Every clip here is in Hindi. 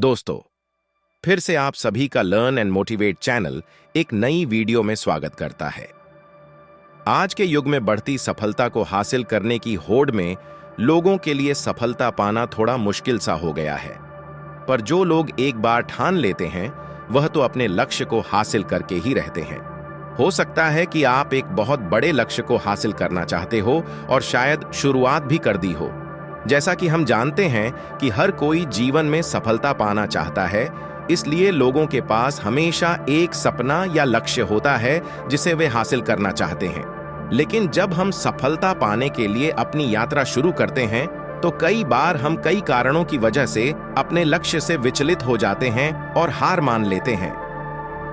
दोस्तों, फिर से आप सभी का लर्न एंड मोटिवेट चैनल एक नई वीडियो में स्वागत करता है। आज के युग में बढ़ती सफलता को हासिल करने की होड़ में लोगों के लिए सफलता पाना थोड़ा मुश्किल सा हो गया है। पर जो लोग एक बार ठान लेते हैं वह तो अपने लक्ष्य को हासिल करके ही रहते हैं। हो सकता है कि आप एक बहुत बड़े लक्ष्य को हासिल करना चाहते हो और शायद शुरुआत भी कर दी हो। जैसा कि हम जानते हैं कि हर कोई जीवन में सफलता पाना चाहता है, इसलिए लोगों के पास हमेशा एक सपना या लक्ष्य होता है जिसे वे हासिल करना चाहते हैं। लेकिन जब हम सफलता पाने के लिए अपनी यात्रा शुरू करते हैं तो कई बार हम कई कारणों की वजह से अपने लक्ष्य से विचलित हो जाते हैं और हार मान लेते हैं।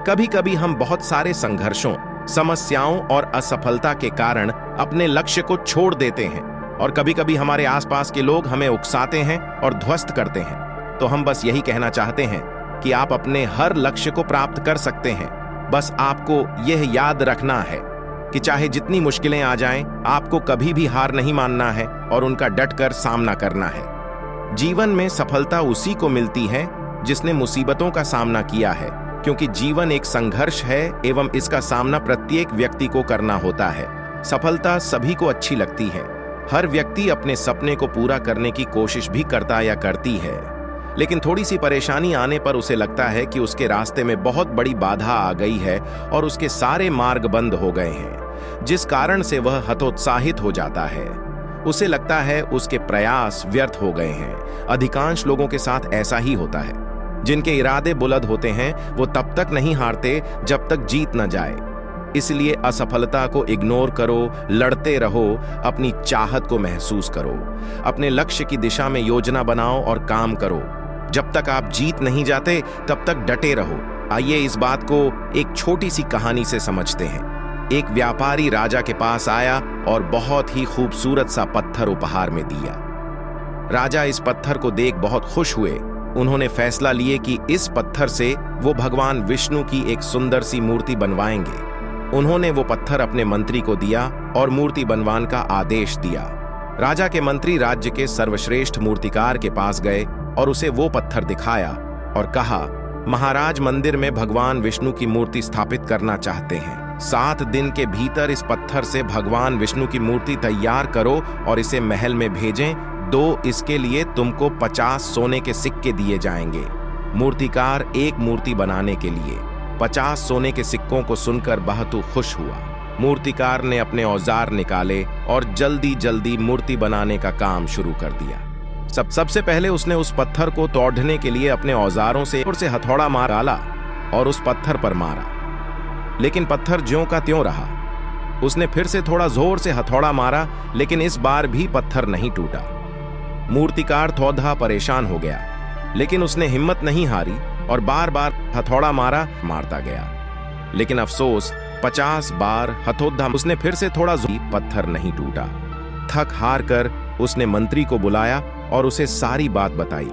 कभी कभी हम बहुत सारे संघर्षों, समस्याओं और असफलता के कारण अपने लक्ष्य को छोड़ देते हैं और कभी कभी हमारे आसपास के लोग हमें उकसाते हैं और ध्वस्त करते हैं। तो हम बस यही कहना चाहते हैं कि आप अपने हर लक्ष्य को प्राप्त कर सकते हैं। बस आपको यह याद रखना है कि चाहे जितनी मुश्किलें आ जाएं, आपको कभी भी हार नहीं मानना है और उनका डटकर सामना करना है। जीवन में सफलता उसी को मिलती है जिसने मुसीबतों का सामना किया है, क्योंकि जीवन एक संघर्ष है एवं इसका सामना प्रत्येक व्यक्ति को करना होता है। सफलता सभी को अच्छी लगती है। हर व्यक्ति अपने सपने को पूरा करने की कोशिश भी करता या करती है, लेकिन थोड़ी सी परेशानी आने पर उसे लगता है कि उसके रास्ते में बहुत बड़ी बाधा आ गई है और उसके सारे मार्ग बंद हो गए हैं, जिस कारण से वह हतोत्साहित हो जाता है। उसे लगता है उसके प्रयास व्यर्थ हो गए हैं। अधिकांश लोगों के साथ ऐसा ही होता है। जिनके इरादे बुलंद होते हैं वो तब तक नहीं हारते जब तक जीत न जाए। इसलिए असफलता को इग्नोर करो, लड़ते रहो, अपनी चाहत को महसूस करो, अपने लक्ष्य की दिशा में योजना बनाओ और काम करो। जब तक आप जीत नहीं जाते तब तक डटे रहो। आइए इस बात को एक छोटी सी कहानी से समझते हैं। एक व्यापारी राजा के पास आया और बहुत ही खूबसूरत सा पत्थर उपहार में दिया। राजा इस पत्थर को देख बहुत खुश हुए। उन्होंने फैसला लिए कि इस पत्थर से वो भगवान विष्णु की एक सुंदर सी मूर्ति बनवाएंगे। उन्होंने वो पत्थर अपने मंत्री को दिया और मूर्ति बनवाने का आदेश दिया। राजा के मंत्री राज्य के सर्वश्रेष्ठ मूर्तिकार के पास गए और उसे वो पत्थर दिखाया और कहा, महाराज मंदिर में भगवान विष्णु की मूर्ति स्थापित करना चाहते हैं। 7 दिन के भीतर इस पत्थर से भगवान विष्णु की मूर्ति तैयार करो और इसे महल में भेजें। इसके लिए तुमको 50 सोने के सिक्के दिए जाएंगे। मूर्तिकार एक मूर्ति बनाने के लिए 50 सोने के सिक्कों को सुनकर बहुत खुश हुआ। मूर्तिकार ने अपने औजार निकाले और जल्दी जल्दी मूर्ति बनाने का काम शुरू कर दिया। सबसे पहले उसने उस पत्थर को तोड़ने के लिए अपने औजारों से हथौड़ा मार डाला और उस पत्थर पर मारा, लेकिन पत्थर ज्यों का त्यों रहा। उसने फिर से थोड़ा जोर से हथौड़ा मारा, लेकिन इस बार भी पत्थर नहीं टूटा। मूर्तिकार थोड़ा परेशान हो गया, लेकिन उसने हिम्मत नहीं हारी और बार बार हथौड़ा मारता गया। लेकिन अफसोस, 50 बार हथौड़ा उसने फिर से थोड़ा पत्थर नहीं टूटा। थक हार कर उसने मंत्री को बुलाया और उसे सारी बात बताई।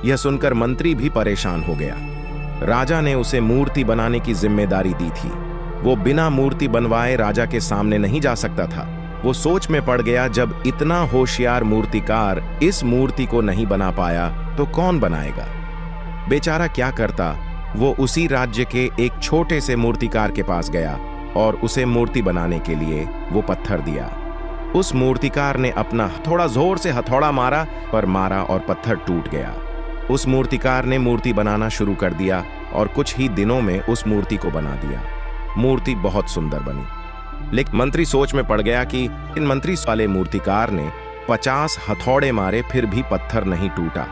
यह सुनकर मंत्री भी परेशान हो गया। राजा ने उसे मूर्ति बनाने की जिम्मेदारी दी थी। वो बिना मूर्ति बनवाए राजा के सामने नहीं जा सकता था। वो सोच में पड़ गया, जब इतना होशियार मूर्तिकार इस मूर्ति को नहीं बना पाया तो कौन बनाएगा। बेचारा क्या करता। वो उसी राज्य के एक छोटे से मूर्तिकार के पास गया और उसे मूर्ति बनाने के लिए वो पत्थर दिया। उस मूर्तिकार ने अपना थोड़ा जोर से हथौड़ा मारा और पत्थर टूट गया। उस मूर्तिकार ने मूर्ति बनाना शुरू कर दिया और कुछ ही दिनों में उस मूर्ति को बना दिया। मूर्ति बहुत सुंदर बनी, लेकिन मंत्री सोच में पड़ गया कि इन मंत्री वाले मूर्तिकार ने 50 हथौड़े मारे फिर भी पत्थर नहीं टूटा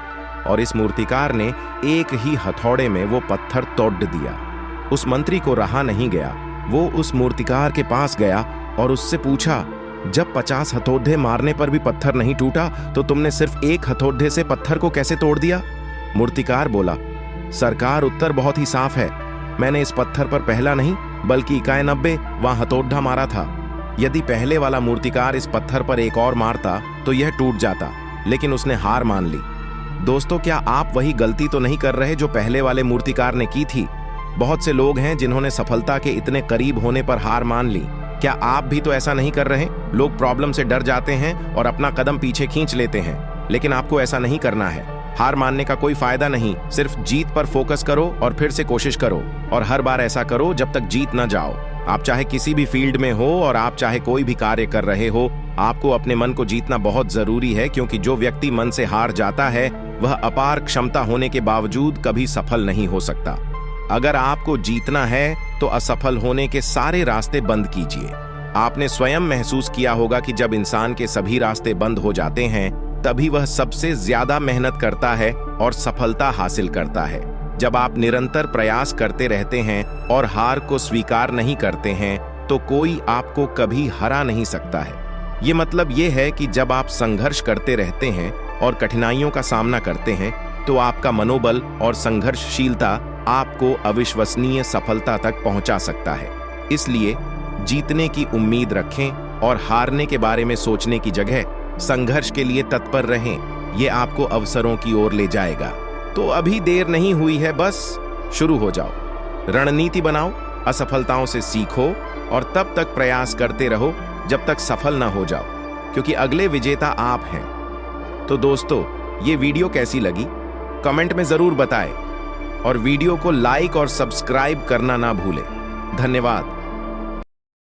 और इस मूर्तिकार ने एक ही हथौड़े में वो पत्थर तोड़ दिया। उस मंत्री को रहा नहीं गया। वो उस मूर्तिकार के पास गया और उससे पूछा, जब 50 हथौड़े मारने पर भी पत्थर नहीं टूटा तो तुमने सिर्फ एक हथौड़े से पत्थर को कैसे तोड़ दिया? मूर्तिकार बोला, सरकार, उत्तर बहुत ही साफ है। मैंने इस पत्थर पर पहला नहीं बल्कि 91 वहां हथौड़ा मारा था। यदि पहले वाला मूर्तिकार इस पत्थर पर एक और मारता तो यह टूट जाता, लेकिन उसने हार मान ली। दोस्तों, क्या आप वही गलती तो नहीं कर रहे जो पहले वाले मूर्तिकार ने की थी? बहुत से लोग हैं जिन्होंने सफलता के इतने करीब होने पर हार मान ली। क्या आप भी तो ऐसा नहीं कर रहे? लोग प्रॉब्लम से डर जाते हैं और अपना कदम पीछे खींच लेते हैं, लेकिन आपको ऐसा नहीं करना है। हार मानने का कोई फायदा नहीं, सिर्फ जीत पर फोकस करो और फिर से कोशिश करो, और हर बार ऐसा करो जब तक जीत ना जाओ। आप चाहे किसी भी फील्ड में हो और आप चाहे कोई भी कार्य कर रहे हो, आपको अपने मन को जीतना बहुत जरूरी है, क्योंकि जो व्यक्ति मन से हार जाता है वह अपार क्षमता होने के बावजूद कभी सफल नहीं हो सकता। अगर आपको जीतना है तो असफल होने के सारे रास्ते बंद कीजिए। आपने स्वयं महसूस किया होगा कि जब इंसान के सभी रास्ते बंद हो जाते हैं तभी वह सबसे ज्यादा मेहनत करता है और सफलता हासिल करता है। जब आप निरंतर प्रयास करते रहते हैं और हार को स्वीकार नहीं करते हैं तो कोई आपको कभी हरा नहीं सकता है। ये मतलब ये है कि जब आप संघर्ष करते रहते हैं और कठिनाइयों का सामना करते हैं तो आपका मनोबल और संघर्षशीलता आपको अविश्वसनीय सफलता तक पहुंचा सकता है। इसलिए जीतने की उम्मीद रखें और हारने के बारे में सोचने की जगह संघर्ष के लिए तत्पर रहें। ये आपको अवसरों की ओर ले जाएगा। तो अभी देर नहीं हुई है, बस शुरू हो जाओ। रणनीति बनाओ, असफलताओं से सीखो और तब तक प्रयास करते रहो जब तक सफल ना हो जाओ, क्योंकि अगले विजेता आप हैं। तो दोस्तों, ये वीडियो कैसी लगी कमेंट में जरूर बताएं और वीडियो को लाइक और सब्सक्राइब करना ना भूलें। धन्यवाद।